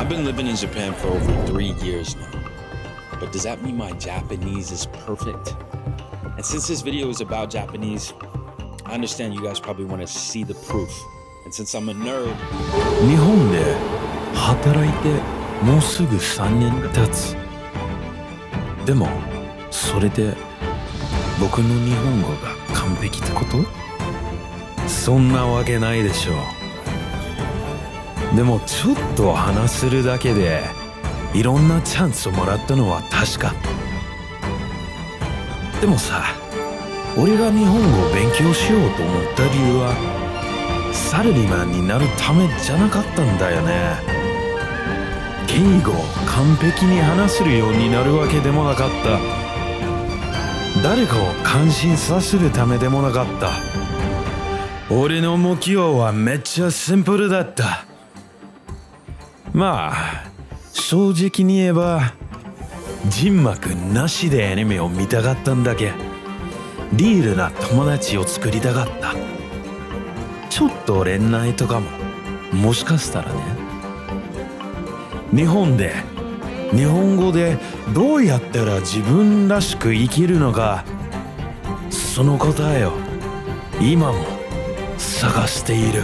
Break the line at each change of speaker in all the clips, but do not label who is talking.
I've been living in Japan for over 3 years now, but does that mean my Japanese is perfect? And since this video is about Japanese, I understand you guys probably want to see the proof. And since I'm a nerd,
日本で働いてもうすぐ3年経つ。でもそれで僕の日本語が完璧ってこと？そんなわけないでしょう。でもちょっと話するだけでいろんなチャンスをもらったのは確か。でもさ、俺が日本語を勉強しようと思った理由はサラリーマンになるためじゃなかったんだよね。敬語を完璧に話せるようになるわけでもなかった。誰かを感心させるためでもなかった。俺の目標はめっちゃシンプルだった。まあ正直に言えば人幕なしでアニメを見たかったんだけ。リールな友達を作りたかった。ちょっと恋愛とかももしかしたらね。日本で日本語でどうやったら自分らしく生きるのか、その答えを今も探している。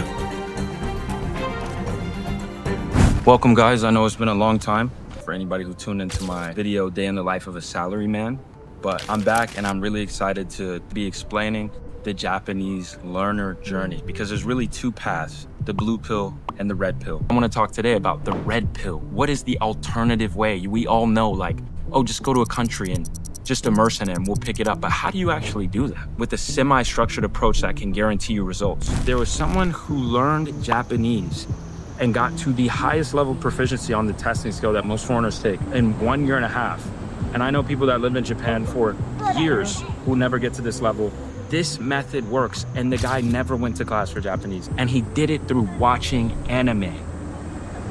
Welcome guys, I know it's been a long time for anybody who tuned into my video Day in the Life of a Salaryman, but I'm back and I'm really excited to be explaining the Japanese learner journey because there's really two paths, the blue pill and the red pill. I want to talk today about the red pill. What is the alternative way? We all know like, oh, just go to a country and just immerse in it and we'll pick it up. But how do you actually do that with a semi-structured approach that can guarantee you results? There was someone who learned Japanese and got to the highest level of proficiency on the testing scale that most foreigners take in 1 year and a half. And I know people that lived in Japan for years who never get to this level. This method works, and the guy never went to class for Japanese, and he did it through watching anime.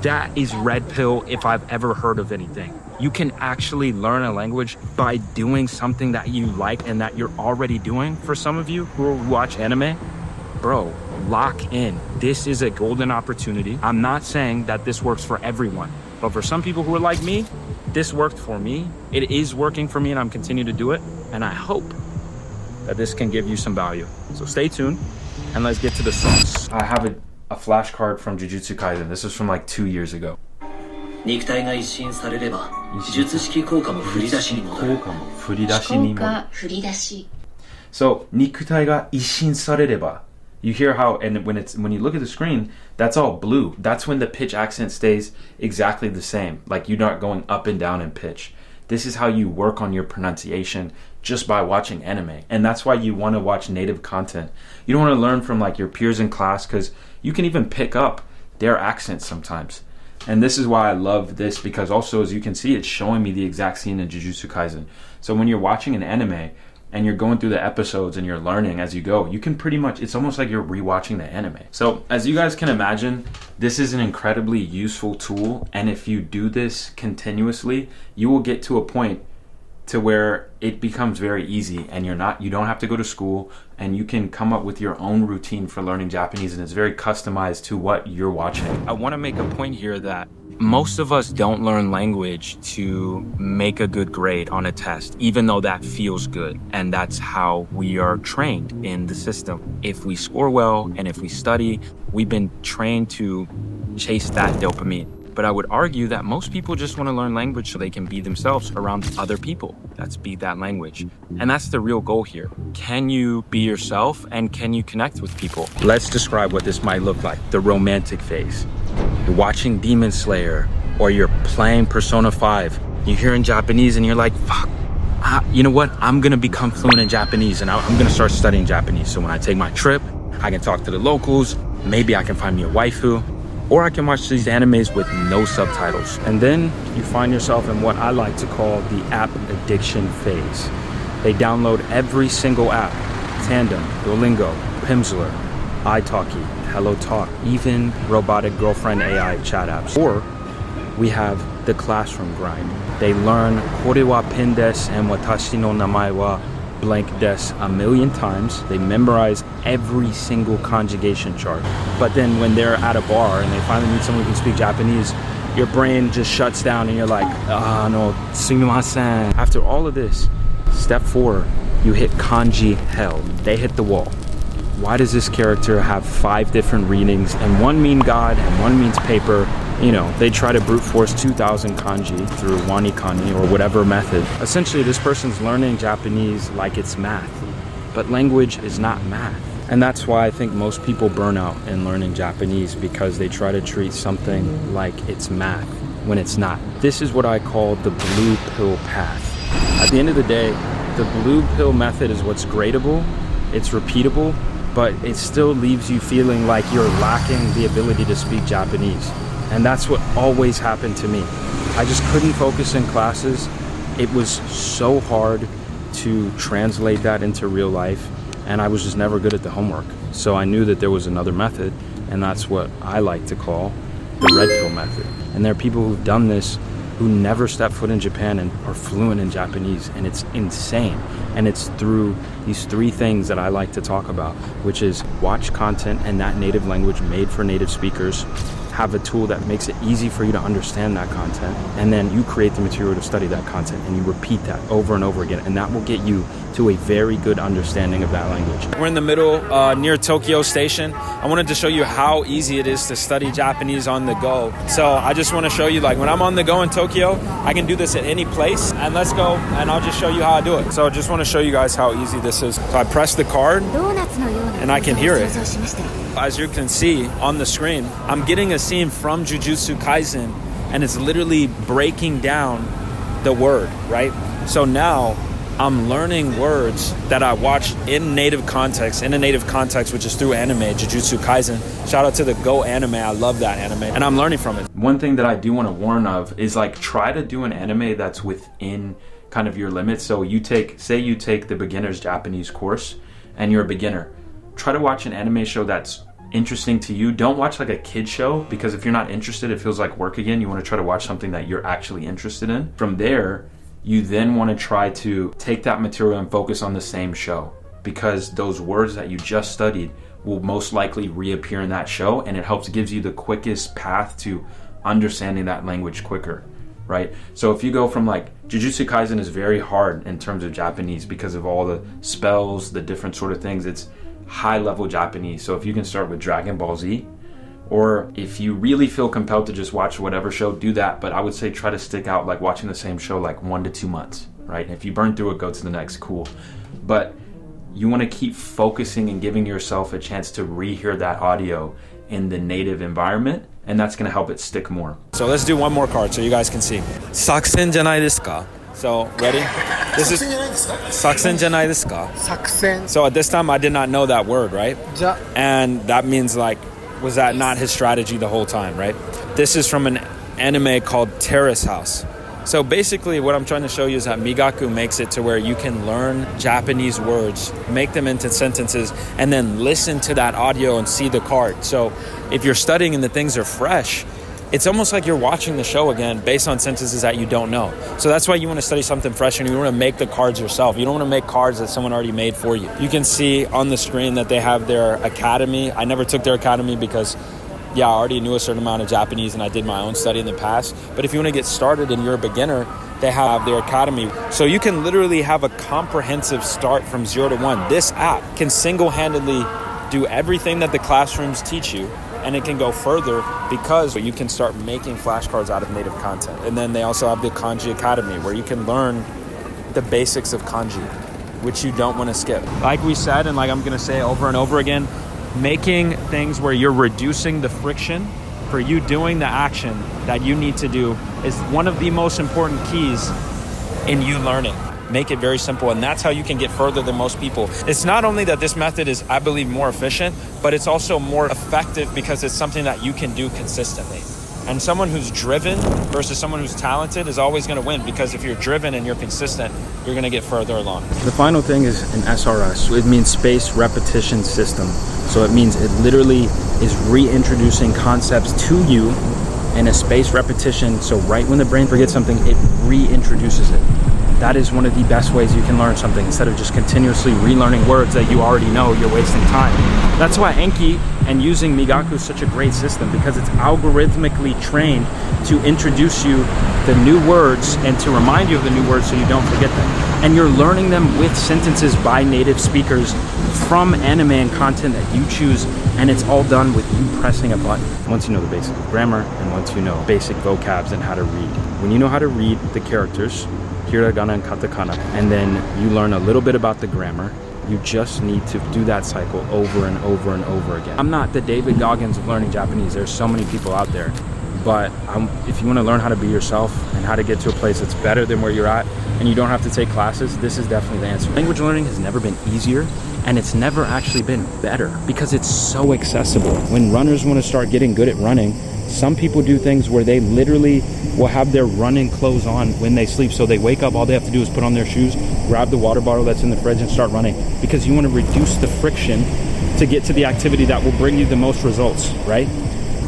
That is red pill if I've ever heard of anything. You can actually learn a language by doing something that you like and that you're already doing. For some of you who watch anime, bro, lock in. This is a golden opportunity. I'm not saying that this works for everyone, but for some people who are like me, this worked for me. It is working for me, and I'm continuing to do it, and I hope that this can give you some value. So stay tuned and let's get to the sauce. I have a flashcard from Jujutsu Kaisen. This is from like 2 years ago.
肉体が一新されれば術式効果も振り出しに戻る。
振り出しに戻る。
効果振り出し。
So 肉体が一新されれば. You hear how, and when you look at the screen, that's all blue. That's when the pitch accent stays exactly the same. Like you're not going up and down in pitch. This is how you work on your pronunciation just by watching anime. And that's why you want to watch native content. You don't want to learn from like your peers in class because you can even pick up their accents sometimes. And this is why I love this because also, as you can see, it's showing me the exact scene in Jujutsu Kaisen. So when you're watching an anime and you're going through the episodes and you're learning as you go, you can pretty much, it's almost like you're rewatching the anime. So as you guys can imagine, this is an incredibly useful tool. And if you do this continuously, you will get to a point to where it becomes very easy and you don't have to go to school and you can come up with your own routine for learning Japanese, and it's very customized to what you're watching. I want to make a point here that most of us don't learn language to make a good grade on a test, even though that feels good. And that's how we are trained in the system. If we score well and if we study, we've been trained to chase that dopamine. But I would argue that most people just want to learn language so they can be themselves around other people that speak that language. And that's the real goal here. Can you be yourself and can you connect with people? Let's describe what this might look like. The romantic phase. You're watching Demon Slayer or you're playing Persona 5. You hear in Japanese and you're like, fuck, you know what? I'm going to become fluent in Japanese and I'm going to start studying Japanese. So when I take my trip, I can talk to the locals. Maybe I can find me a waifu. Or I can watch these animes with no subtitles. And then you find yourself in what I like to call the app addiction phase. They download every single app, Tandem, Duolingo, Pimsleur, italki, Hello Talk, even robotic girlfriend AI chat apps. Or we have the classroom grind. They learn kore wa pen desu and watashi no namae wa blank desu a million times. They memorize every single conjugation chart. But then when they're at a bar and they finally meet someone who can speak Japanese,
your brain just shuts down and you're like, ah, no, sumimasen. After all of this, step 4, you hit kanji hell. They hit the wall. Why does this character have 5 different readings and one mean God and one means paper? You know, they try to brute force 2,000 kanji through wanikani or whatever method. Essentially, this person's learning Japanese like it's math, but language is not math. And that's why I think most people burn out in learning Japanese, because they try to treat something like it's math when it's not. This is what I call the blue pill path. At the end of the day, the blue pill method is what's gradable, it's repeatable, but it still leaves you feeling like you're lacking the ability to speak Japanese. And that's what always happened to me. I just couldn't focus in classes. It was so hard to translate that into real life, and I was just never good at the homework. So I knew that there was another method, and that's what I like to call the red pill method. And there are people who've done this who never step foot in Japan and are fluent in Japanese, and it's insane. And it's through these 3 things that I like to talk about, which is watch content in that native language made for native speakers, have a tool that makes it easy for you to understand that content, and then you create the material to study that content, and you repeat that over and over again, and that will get you to a very good understanding of that language. We're in the middle near Tokyo Station. I wanted to show you how easy it is to study Japanese on the go. So I just want to show you, like, when I'm on the go in Tokyo, I can do this at any place. And let's go, and I'll just show you how I do it. So I just want to show you guys how easy this is. So I press the card, and I can hear it. As you can see on the screen, I'm getting a scene from Jujutsu Kaisen, and it's literally breaking down the word, right? So now I'm learning words that I watched in a native context, which is through anime, Jujutsu Kaisen. Shout out to the Go anime. I love that anime, and I'm learning from it.
One thing that I do want to warn of is, like, try to do an anime that's within kind of your limits. So say you take the beginner's Japanese course and you're a beginner. Try to watch an anime show that's interesting to you. Don't watch like a kid show, because if you're not interested, it feels like work again. You want to try to watch something that you're actually interested in. From there, you then want to try to take that material and focus on the same show, because those words that you just studied will most likely reappear in that show, and it gives you the quickest path to understanding that language quicker, right? So if you go from, like, Jujutsu Kaisen is very hard in terms of Japanese because of all the spells, the different sort of things. It's high level Japanese. So if you can start with Dragon Ball Z, or if you really feel compelled to just watch whatever show, do that. But I would say try to stick out, like, watching the same show like 1 to 2 months, right? And if you burn through it, go to the next, cool. But you want to keep focusing and giving yourself a chance to rehear that audio in the native environment, and that's going to help it stick more.
So let's do one more card so you guys can see. Saksen janai desu ka? So, ready? This is saksen janai desu ka?
Saksen.
So at this time, I did not know that word, right?
Ja.
And that means, like, was that not his strategy the whole time, right? This is from an anime called Terrace House. So basically what I'm trying to show you is that Migaku makes it to where you can learn Japanese words, make them into sentences, and then listen to that audio and see the card. So if you're studying and the things are fresh, it's almost like you're watching the show again based on sentences that you don't know. So that's why you want to study something fresh, and you want to make the cards yourself. You don't want to make cards that someone already made for you. You can see on the screen that they have their academy. I never took their academy because, I already knew a certain amount of Japanese and I did my own study in the past. But if you want to get started and you're a beginner, they have their academy. So you can literally have a comprehensive start from 0 to 1. This app can single-handedly do everything that the classrooms teach you, and it can go further because you can start making flashcards out of native content. And then they also have the Kanji Academy, where you can learn the basics of kanji, which you don't want to skip. Like we said, and like I'm going to say over and over again, making things where you're reducing the friction for you doing the action that you need to do is one of the most important keys in you learning. Make it very simple, and that's how you can get further than most people. It's not only that this method is, I believe, more efficient, but it's also more effective because it's something that you can do consistently. And someone who's driven versus someone who's talented is always going to win, because if you're driven and you're consistent, you're going to get further along. The final thing is an SRS. It means Space Repetition System. So it means it literally is reintroducing concepts to you in a space repetition. So right when the brain forgets something, it reintroduces it. That is one of the best ways you can learn something. Instead of just continuously relearning words that you already know, you're wasting time. That's why Enki
And using Migaku is such a great system because it's algorithmically trained to introduce you the new words and to remind you of the new words so you don't forget them. And you're learning them with sentences by native speakers from anime and content that you choose, and it's all done with you pressing a button. Once you know the basic grammar and once you know basic vocabs and how to read. When you know how to read the characters, hiragana and katakana, and then you learn a little bit about the grammar, you just need to do that cycle over and over and over again. I'm not the David Goggins of learning Japanese. There's so many people out there. But if you want to learn how to be yourself and how to get to a place that's better than where you're at and you don't have to take classes, this is definitely the answer. Language learning has never been easier, and it's never actually been better because it's so accessible. When runners want to start getting good at running, some people do things where they literally will have their running clothes on when they sleep. So they wake up, all they have to do is put on their shoes, grab the water bottle that's in the fridge and start running, because you want to reduce the friction to get to the activity that will bring you the most results, right?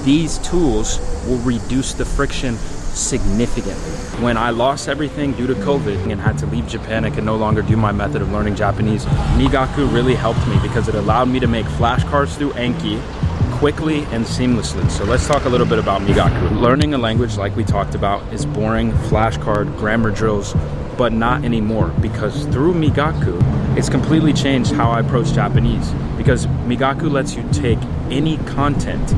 These tools will reduce the friction significantly. When I lost everything due to COVID and had to leave Japan, I could no longer do my method of learning Japanese. Migaku really helped me because it allowed me to make flashcards through Anki quickly and seamlessly. So let's talk a little bit about Migaku. Learning a language, like we talked about, is boring flashcard grammar drills, but not anymore, because through Migaku, it's completely changed how I approach Japanese, because Migaku lets you take any content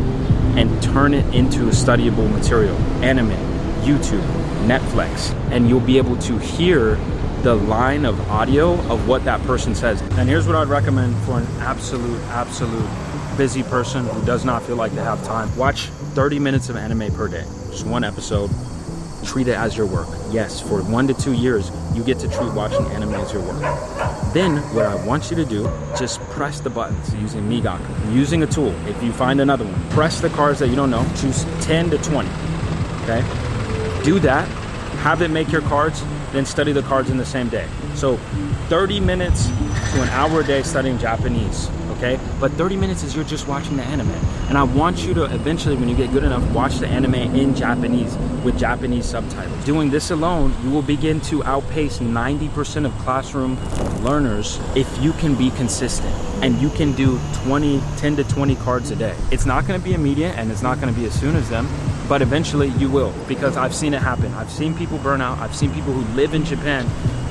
and turn it into studyable material. Anime, YouTube, Netflix, and you'll be able to hear the line of audio of what that person says. And here's what I'd recommend for an absolute busy person who does not feel like they have time. Watch 30 minutes of anime per day, just one episode. Treat it as your work. Yes, for 1 to 2 years, you get to treat watching anime as your work. Then what I want you to do, just press the buttons using Migaku. Using a tool, if you find another one, press the cards that you don't know, choose 10 to 20, okay? Do that, have it make your cards, then study the cards in the same day. So 30 minutes to an hour a day studying Japanese, okay? But 30 minutes is you're just watching the anime. And I want you to eventually, when you get good enough, watch the anime in Japanese with Japanese subtitles. Doing this alone, you will begin to outpace 90% of classroom learners if you can be consistent. And you can do 10 to 20 cards a day. It's not gonna be immediate and it's not gonna be as soon as them, but eventually you will, because I've seen it happen. I've seen people burn out. I've seen people who live in Japan,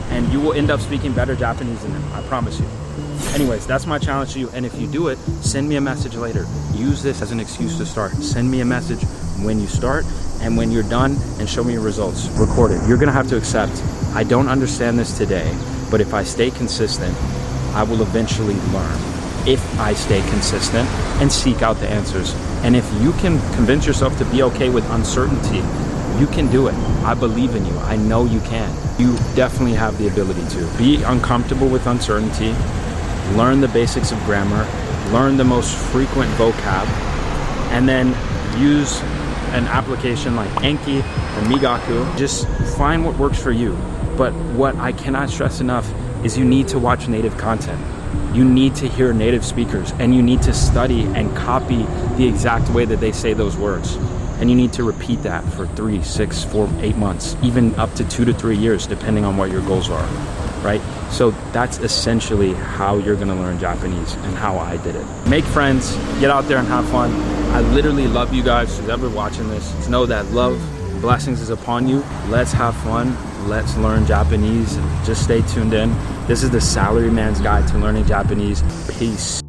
and you will end up speaking better Japanese than them, I promise you. Anyways, that's my challenge to you. And if you do it, send me a message later. Use this as an excuse to start. Send me a message when you start and when you're done, and show me your results. Record it. You're gonna have to accept, I don't understand this today, but if I stay consistent, I will eventually learn. If I stay consistent and seek out the answers. And if you can convince yourself to be okay with uncertainty, you can do it. I believe in you. I know you can. You definitely have the ability to. Be uncomfortable with uncertainty, learn the basics of grammar, learn the most frequent vocab, and then use an application like Anki or Migaku. Just find what works for you. But what I cannot stress enough is you need to watch native content. You need to hear native speakers, and you need to study and copy the exact way that they say those words. And you need to repeat that for 3, 6, 4, 8 months, even up to 2 to 3 years, depending on what your goals are, right? So that's essentially how you're gonna learn Japanese and how I did it. Make friends, get out there and have fun. I literally love you guys who's ever watching this. Just know that love, blessings is upon you. Let's have fun. Let's learn Japanese. Just stay tuned in. This is the Salaryman's Guide to Learning Japanese. Peace.